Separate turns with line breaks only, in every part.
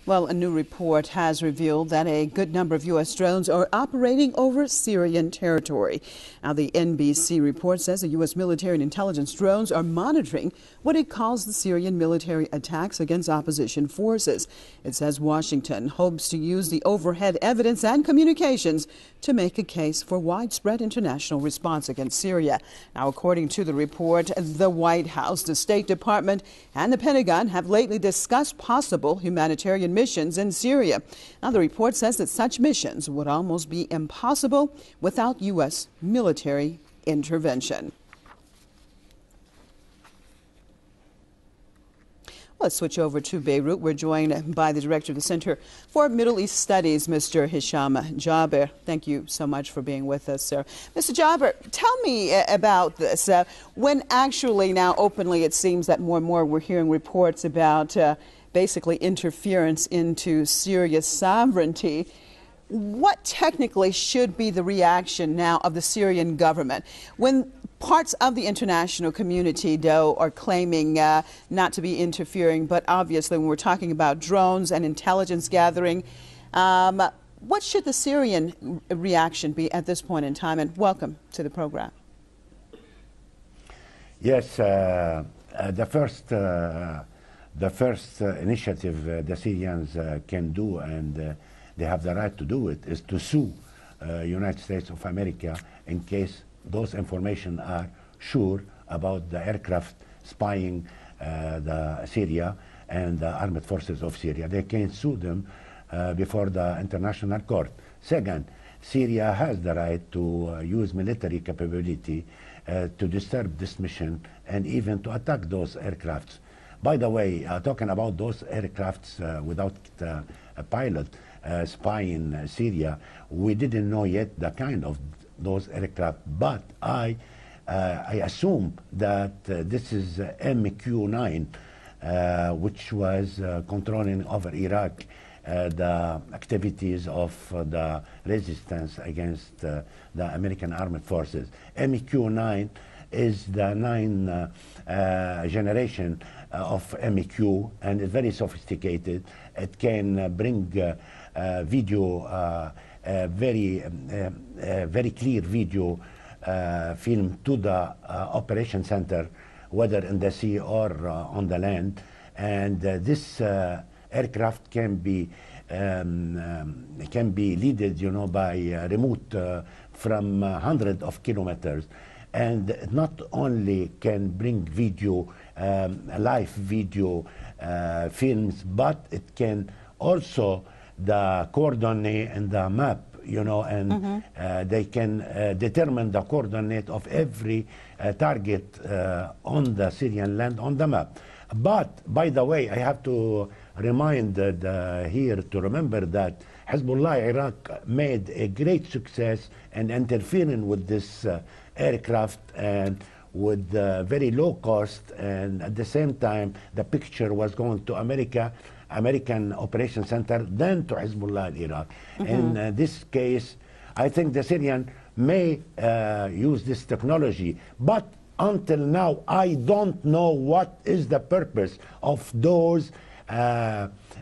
Well, a new report has revealed that a good number of U.S. drones are operating over Syrian territory. Now, the NBC report says the U.S. military and intelligence drones are monitoring what it calls the Syrian military attacks against opposition forces. It says Washington hopes to use the overhead evidence and communications to make a case for widespread international response against Syria. Now, according to the report, the White House, the State Department, and the Pentagon have lately discussed possible humanitarian missions in Syria. Now, the report says that such missions would almost be impossible without U.S. military intervention. Let's switch over to Beirut. We're joined by the director of the Center for Middle East Studies, Mr. Hisham Jaber. Thank you so much for being with us, sir. Mr. Jaber, tell me about this. When actually now openly it seems that more and more we're hearing reports about basically interference into Syria's sovereignty, what technically should be the reaction now of the Syrian government when parts of the international community, though, are claiming not to be interfering, but obviously when we're talking about drones and intelligence gathering, what should the Syrian reaction be at this point in time? And welcome to the program.
Yes, the first initiative the Syrians can do, and they have the right to do it, is to sue United States of America in case those information are sure about the aircraft spying the Syria and the armed forces of Syria. They can sue them before the international court. Second, Syria has the right to use military capability to disturb this mission and even to attack those aircrafts. By the way, talking about those aircrafts without a pilot spying Syria, we didn't know yet the kind of those aircraft, but I assume that this is MQ-9, which was controlling over Iraq the activities of the resistance against the American armed forces. MQ-9 is the ninth generation of MQ, and is very sophisticated. It can bring video, very clear video film to the operation center, whether in the sea or on the land. And this aircraft can be leaded, you know, by remote from hundreds of kilometers. And not only can bring video, live video films, but it can also the coordinate and the map, you know, and they can determine the coordinate of every target on the Syrian land on the map. But, by the way, I have to remind here to remember that Hezbollah Iraq made a great success in interfering with this aircraft and with very low cost, and at the same time the picture was going to American Operation Center, then to Hezbollah in Iraq. In this case, I think the Syrian may use this technology, but until now I don't know what is the purpose of those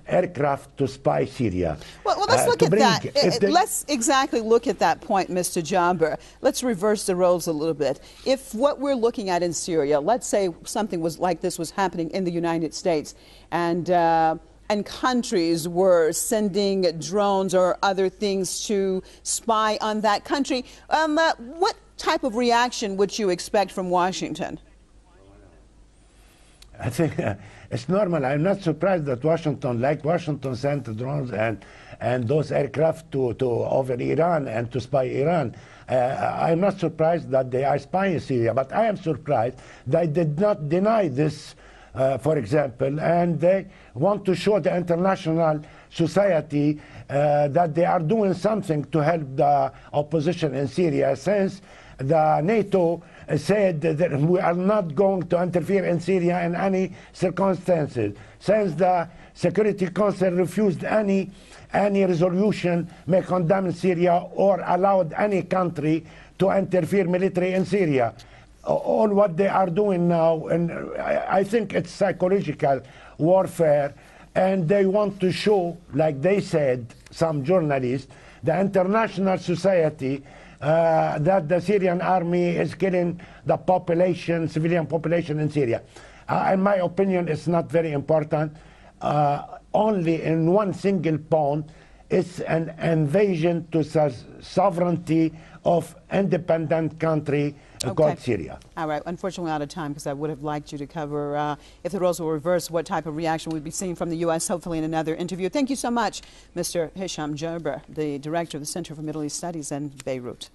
aircraft to spy Syria.
Well, let's look at that. Let's exactly look at that point, Mr. Jaber. Let's reverse the roles a little bit. If what we're looking at in Syria, let's say something was like this was happening in the United States, and countries were sending drones or other things to spy on that country, what type of reaction would you expect from Washington?
I think it's normal. I'm not surprised that Washington sent drones and those aircraft to over Iran and to spy Iran. I'm not surprised that they are spying Syria, but I am surprised they did not deny this, for example, and they want to show the international society that they are doing something to help the opposition in Syria, since the NATO said that we are not going to interfere in Syria in any circumstances, since the Security Council refused any resolution may condemn Syria or allowed any country to interfere military in Syria. All what they are doing now, and I think it's psychological warfare, and they want to show, like they said, some journalists, the international society, that the Syrian army is killing the population, civilian population in Syria. In my opinion, it's not very important. Only in one single point, it's an invasion to sovereignty of independent country called Syria.
All right. Unfortunately, we're out of time because I would have liked you to cover, if the roles were reversed, what type of reaction we'd be seeing from the U.S., hopefully in another interview. Thank you so much, Mr. Hisham Jaber, the director of the Center for Middle East Studies in Beirut.